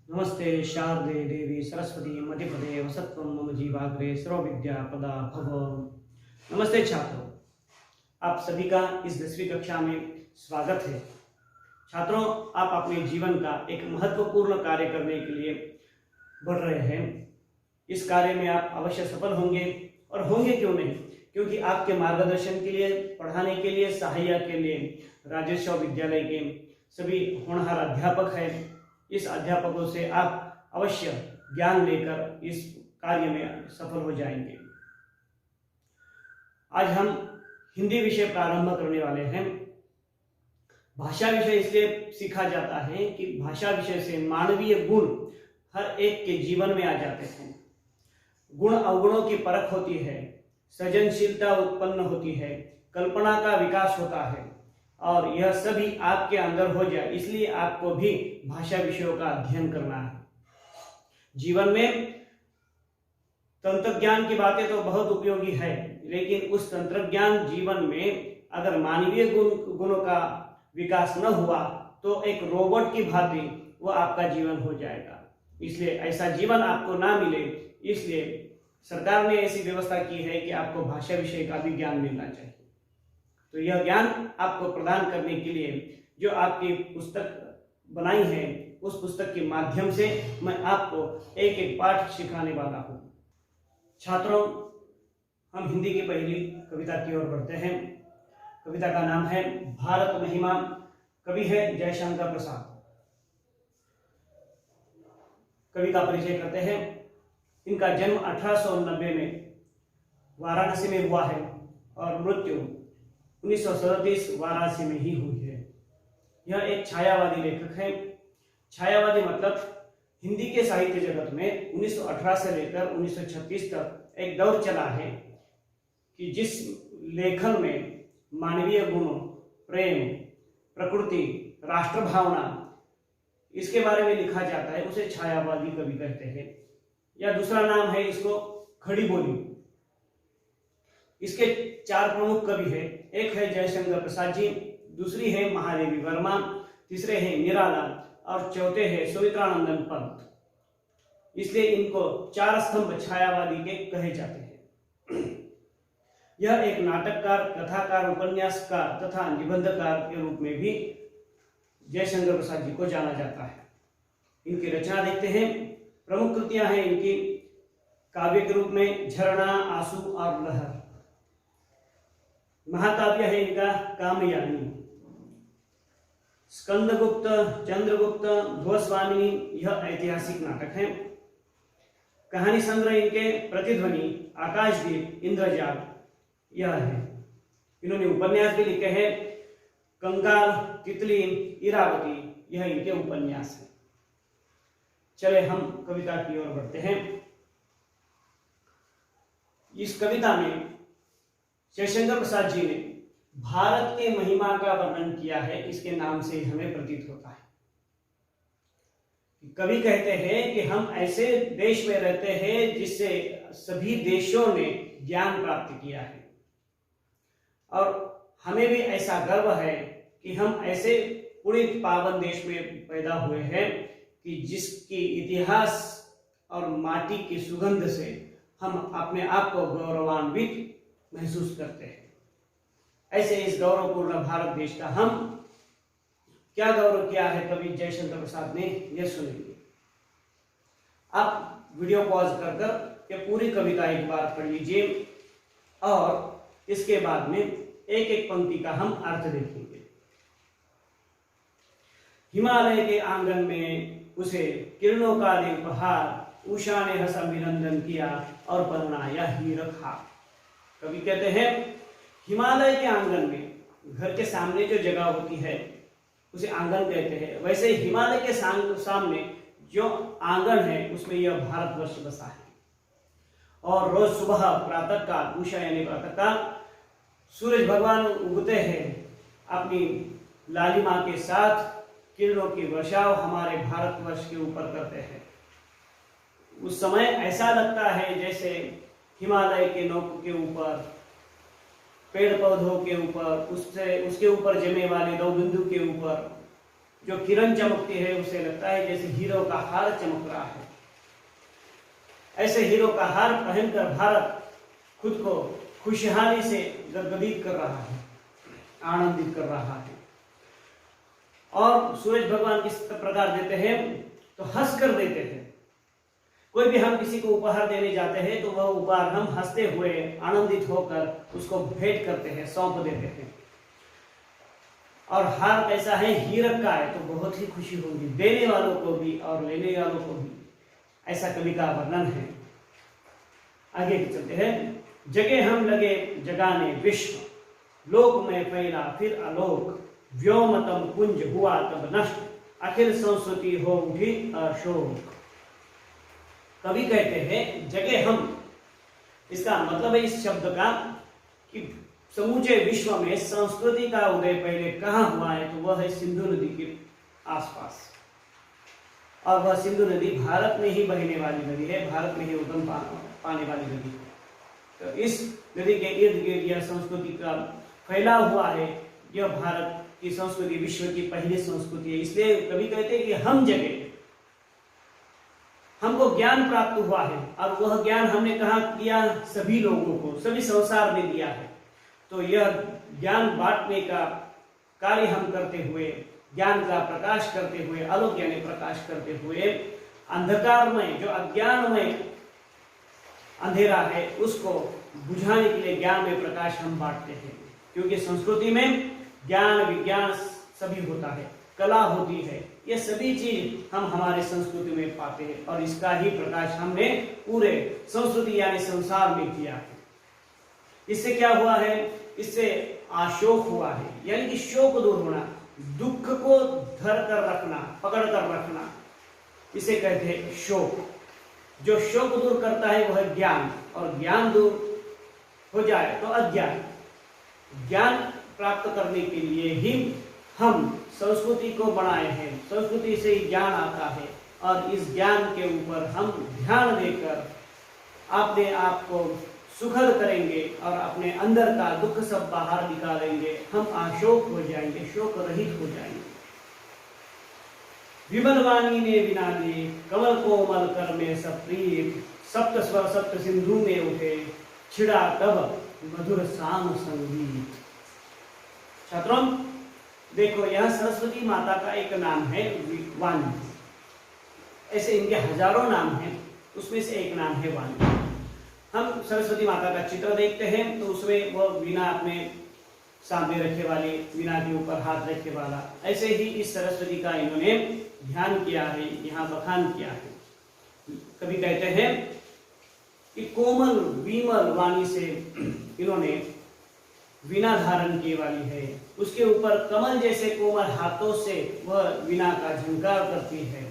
नमस्ते शारदे देवी सरस्वती मतिपदे वसत्वं मम जीवाग्रे सर्वविद्यापदा भव। नमस्ते छात्रों, आप सभी का इस 10वीं कक्षा में स्वागत है। छात्रों, आप अपने जीवन का एक महत्वपूर्ण कार्य करने के लिए बढ़ रहे हैं। इस कार्य में आप अवश्य सफल होंगे, और होंगे क्यों नहीं, क्योंकि आपके मार्गदर्शन के लिए, पढ़ाने के लिए, सहायता के लिए राजेश्वर विद्यालय के सभी होनहार अध्यापक हैं। इस अध्यापकों से आप अवश्य ज्ञान लेकर इस कार्य में सफल हो जाएंगे। आज हम हिंदी विषय प्रारंभ करने वाले हैं। भाषा विषय इसलिए सीखा जाता है कि भाषा विषय से मानवीय गुण हर एक के जीवन में आ जाते हैं। गुण अवगुणों की परख होती है, सृजनशीलता उत्पन्न होती है, कल्पना का विकास होता है, और यह सभी आपके अंदर हो जाए, इसलिए आपको भी भाषा विषयों का अध्ययन करना है। जीवन में तंत्र ज्ञान की बातें तो बहुत उपयोगी है, लेकिन उस तंत्र ज्ञान जीवन में अगर मानवीय गुणों का विकास न हुआ तो एक रोबोट की भांति वो आपका जीवन हो जाएगा। इसलिए ऐसा जीवन आपको ना मिले, इसलिए सरकार ने ऐसी व्यवस्था की है कि आपको भाषा विषय का भी ज्ञान मिलना चाहिए। तो यह ज्ञान आपको प्रदान करने के लिए जो आपकी पुस्तक बनाई है, उस पुस्तक के माध्यम से मैं आपको एक एक पाठ सिखाने वाला हूँ। छात्रों, हम हिंदी की पहली कविता की ओर बढ़ते हैं। कविता का नाम है भारत महिमा। कवि है जयशंकर प्रसाद। कवि का परिचय करते हैं। इनका जन्म 1890 में वाराणसी में हुआ है और मृत्यु 1937 वाराणसी में ही हुई है। यह एक छायावादी लेखक है। छायावादी मतलब हिंदी के साहित्य जगत में 1918 से लेकर 1936 तक एक दौर चला है कि जिस लेखन में मानवीय गुणों, प्रेम, प्रकृति, राष्ट्र भावना, इसके बारे में लिखा जाता है, उसे छायावादी कवि कहते हैं। या दूसरा नाम है इसको खड़ी बोली। इसके 4 प्रमुख कवि हैं। एक है जयशंकर प्रसाद जी, दूसरी है महादेवी वर्मा, तीसरे हैं मीरालाल, और चौथे हैं सुमित्रानंदन पंत। इसलिए इनको 4 स्तंभ छायावादी के कहे जाते हैं। यह एक नाटककार, कथाकार, उपन्यासकार तथा निबंधकार के रूप में भी जयशंकर प्रसाद जी को जाना जाता है। इनकी रचना देखते हैं। प्रमुख कृतियां हैं इनकी काव्य के रूप में झरना, आंसू और लहर। महाकाव्य है इनका कामयानी। स्कंदगुप्त, चंद्रगुप्त, ध्रुवस्वामिनी, यह ऐतिहासिक नाटक है। कहानी संग्रह इनके प्रतिध्वनि, आकाशदीप, इंद्रजाल, यह है। इन्होंने उपन्यास भी लिखे हैं। कंकाल, तितली, इरावती, यह इनके उपन्यास है। चले हम कविता की ओर बढ़ते हैं। इस कविता में जयशंकर प्रसाद जी ने भारत के महिमा का वर्णन किया है। इसके नाम से हमें प्रतीत होता है। कवि कहते हैं कि हम ऐसे देश में रहते हैं जिससे सभी देशों ने ज्ञान प्राप्त किया है, और हमें भी ऐसा गर्व है कि हम ऐसे पुणित पावन देश में पैदा हुए हैं कि जिसकी इतिहास और माटी की सुगंध से हम अपने आप को गौरवान्वित महसूस करते हैं। ऐसे इस गौरवपूर्ण भारत देश का हम क्या गौरव किया है कवि जयशंकर प्रसाद ने, यह सुनेंगे। आप वीडियो पॉज कर ये पूरी कविता एक बार पढ़ लीजिए, और इसके बाद में एक एक पंक्ति का हम अर्थ देखेंगे। हिमालय के आंगन में उसे किरणों का दे उपहार, उषा ने हंस अभिनंदन किया और बनाया हीरक हार। कवि कहते हैं हिमालय के आंगन में, घर के सामने जो जगह होती है उसे आंगन कहते हैं। वैसे हिमालय के सामने जो आंगन है उसमें यह भारतवर्ष बसा है। और रोज सुबह प्रातः काल, उषा यानी प्रातः काल, सूरज भगवान उगते हैं, अपनी लालिमा के साथ किरणों की वर्षाव हमारे भारतवर्ष के ऊपर करते हैं। उस समय ऐसा लगता है जैसे हिमालय के नोक के ऊपर, पेड़ पौधों के ऊपर, उसके ऊपर जमे वाले 2 बिंदु के ऊपर जो किरण चमकती है उसे लगता है जैसे हीरो का हार चमक रहा है। ऐसे हीरो का हार पहनकर भारत खुद को खुशहाली से गदगदित कर रहा है, आनंदित कर रहा है। और सूरज भगवान किस प्रकार देते हैं तो हंस कर देते हैं। कोई भी हम किसी को उपहार देने जाते हैं तो वह उपहार हम हंसते हुए आनंदित होकर उसको भेंट करते हैं, सौंप देते हैं। और हार कैसा है, हीरक का है, तो बहुत ही खुशी होगी देने वालों को भी और लेने वालों को भी। ऐसा कवि का वर्णन है। आगे चलते हैं। जगे हम लगे जगाने विश्व, लोक में फैला फिर आलोक, व्योमतम कुंज हुआ तब नष्ट, अखिल संस्कृति हो उठी अशोक। कवि कहते हैं जगे हम, इसका मतलब है इस शब्द का कि समूचे विश्व में संस्कृति का उदय पहले कहाँ हुआ है तो वह है सिंधु नदी के आसपास। और वह सिंधु नदी भारत में ही बहने वाली नदी है, भारत में ही उद्गम पाने वाली नदी है। तो इस नदी के इर्द गिर्द यह संस्कृति का फैला हुआ है। यह भारत की संस्कृति विश्व की पहली संस्कृति है। इसलिए कवि कहते हैं कि हम जगे, हमको ज्ञान प्राप्त हुआ है और वह ज्ञान हमने कहाँ किया, सभी लोगों को, सभी संसार में दिया है। तो यह ज्ञान बांटने का कार्य हम करते हुए, ज्ञान का प्रकाश करते हुए, आलोक यानी प्रकाश करते हुए, अंधकार में जो अज्ञान में अंधेरा है उसको बुझाने के लिए ज्ञान में प्रकाश हम बांटते हैं। क्योंकि संस्कृति में ज्ञान विज्ञान सभी होता है, कला होती है, ये सभी चीज हम हमारे संस्कृति में पाते हैं और इसका ही प्रकाश हमने पूरे संस्कृति यानी संसार में किया है। इससे क्या हुआ है, इससे आशोक हुआ है, यानी कि शोक दूर होना, दुख को धर कर रखना, पकड़ कर रखना, इसे कहते हैं शोक। जो शोक दूर करता है वह ज्ञान, और ज्ञान दूर हो जाए तो अज्ञान। ज्ञान प्राप्त करने के लिए ही हम संस्कृति को बनाए हैं, संस्कृति से ही ज्ञान आता है और इस ज्ञान के ऊपर हम ध्यान देकर अपने आप को सुखद करेंगे और अपने अंदर का दुख सब बाहर निकालेंगे। हम आशोक हो जाएंगे, शोक रहित हो जाएंगे। विमल वाणी ने विना दे, कमल कोमल कर में सप्रीत, सप्त स्वर सप्त सिंधु में उठे, छिड़ा तब मधुर साम संगीत। छात्रों देखो, यह सरस्वती माता का एक नाम है वाणी। ऐसे इनके हजारों नाम हैं, उसमें से एक नाम है वाणी। हम सरस्वती माता का चित्र देखते हैं तो उसमें वो वीणा अपने सामने रखे वाली, वीणा के ऊपर हाथ रखे वाला, ऐसे ही इस सरस्वती का इन्होंने ध्यान किया है, यहाँ बखान किया है। कभी कहते हैं कि कोमल विमल वाणी से इन्होंने वीणा धारण की वाली है, उसके ऊपर कमल जैसे कोमल हाथों से वह वीणा का झंकार करती है।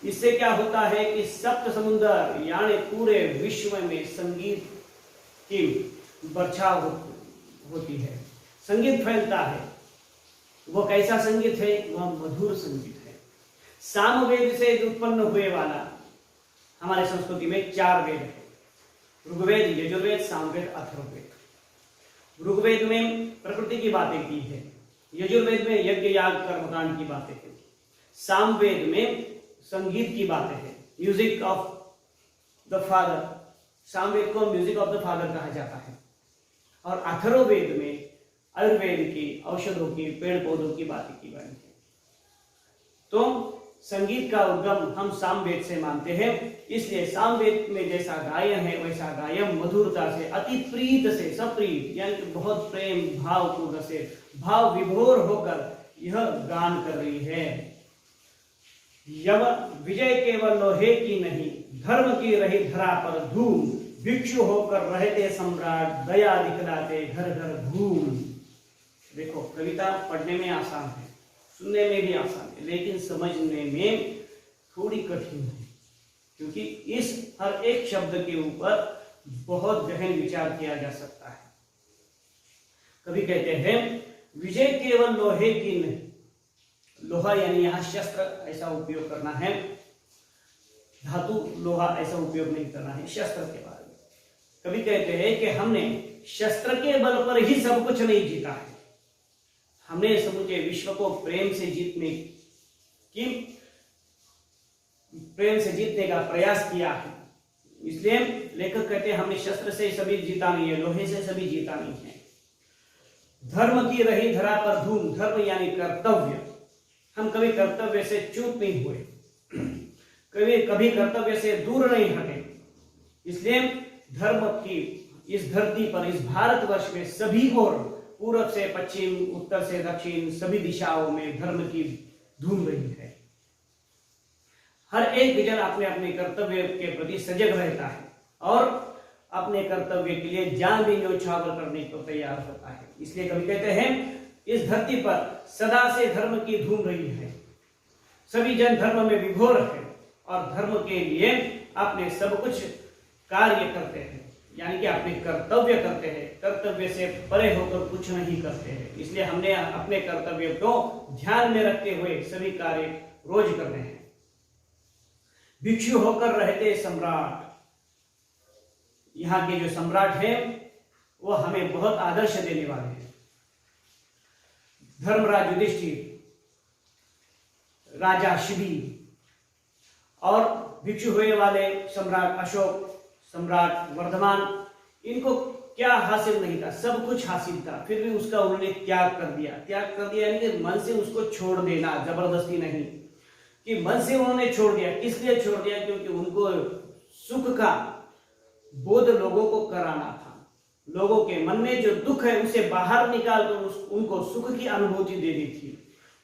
इससे क्या होता है कि सप्त समुद्र यानी पूरे विश्व में संगीत की बरछाव होती है, संगीत फैलता है। वो कैसा संगीत है, वह मधुर संगीत है। सामवेद से उत्पन्न हुए वाला, हमारे संस्कृति में 4 वेद है, ऋग्वेद, यजुर्वेद, सामवेद, अथर्ववेद। ऋग्वेद में प्रकृति की बातें की है, यजुर्वेद में यज्ञ याग कर्मकांड की बातें हैं, सामवेद में संगीत की बातें हैं, music of the father. Samaveda को म्यूजिक ऑफ द फादर कहा जाता है। और अथर्ववेद में आयुर्वेद की, औषधों की, पेड़ पौधों की बातें की गई है। तो संगीत का उद्गम हम सामवेद से मानते हैं। इसलिए सामवेद में जैसा गायन है वैसा गायन मधुरता से, अति प्रीत से, सप्रीत यानी कि बहुत प्रेम भावपूर्ण से, भाव विभोर होकर यह गान कर रही है। विजय केवल लोहे की नहीं, धर्म की रही धरा पर धूम, भिक्षु होकर रहते सम्राट, दया दिखलाते घर घर घूम। देखो, कविता पढ़ने में आसान है, सुनने में भी आसान है, लेकिन समझने में थोड़ी कठिन है, क्योंकि इस हर एक शब्द के ऊपर बहुत गहन विचार किया जा सकता है। कवि कहते हैं विजय केवल लोहे की नहीं, लोहा यानी यहाँ शस्त्र ऐसा उपयोग करना है, धातु लोहा ऐसा उपयोग नहीं करना है शस्त्र के बारे में। कवि कहते हैं कि हमने शस्त्र के बल पर ही सब कुछ नहीं जीता है, हमने समूचे विश्व को प्रेम से जीतने कि प्रेम से जीतने का प्रयास किया है। इसलिए लेखक कहते हैं हमने शस्त्र से सभी जीता नहीं है, लोहे से सभी जीता नहीं है। धर्म की रही धरा पर धूम, धर्म यानी कर्तव्य। हम कभी कर्तव्य से चूक नहीं हुए, कभी कर्तव्य से दूर नहीं हटे। इसलिए धर्म की इस धरती पर, इस भारतवर्ष में सभी ओर, पूरब से पश्चिम, उत्तर से दक्षिण, सभी दिशाओं में धर्म की धूम रही है। हर एक जन अपने अपने कर्तव्य के प्रति सजग रहता है और अपने कर्तव्य के लिए जान भी न्यौछावर करने को तैयार होता है। इसलिए कवि कहते हैं इस धरती पर सदा से धर्म की धूम रही है, सभी जन धर्म में विभोर है और धर्म के लिए अपने सब कुछ कार्य करते हैं, यानी कि अपने कर्तव्य करते हैं, कर्तव्य से परे होकर कुछ नहीं करते हैं। इसलिए हमने अपने कर्तव्य को ध्यान में रखते हुए सभी कार्य रोज करने हैं। भिक्षु होकर रहते सम्राट, यहाँ के जो सम्राट हैं वो हमें बहुत आदर्श देने वाले हैं। धर्मराज युधिष्ठिर, राजा शिबी और भिक्षु हुए वाले सम्राट अशोक, सम्राट वर्धमान, इनको क्या हासिल नहीं था? सब कुछ हासिल था, फिर भी उसका उन्होंने त्याग कर दिया। त्याग कर दिया यानी कि मन से उसको छोड़ देना, जबरदस्ती नहीं, कि मन से उन्होंने छोड़ दिया। किस लिए छोड़ दिया? क्योंकि उनको सुख का बोध लोगों को कराना था। लोगों के मन में जो दुख है उसे बाहर निकालकर उनको सुख की अनुभूति देनी थी।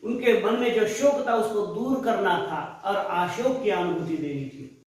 उनके मन में जो शोक था उसको दूर करना था और आशोक की अनुभूति देनी थी।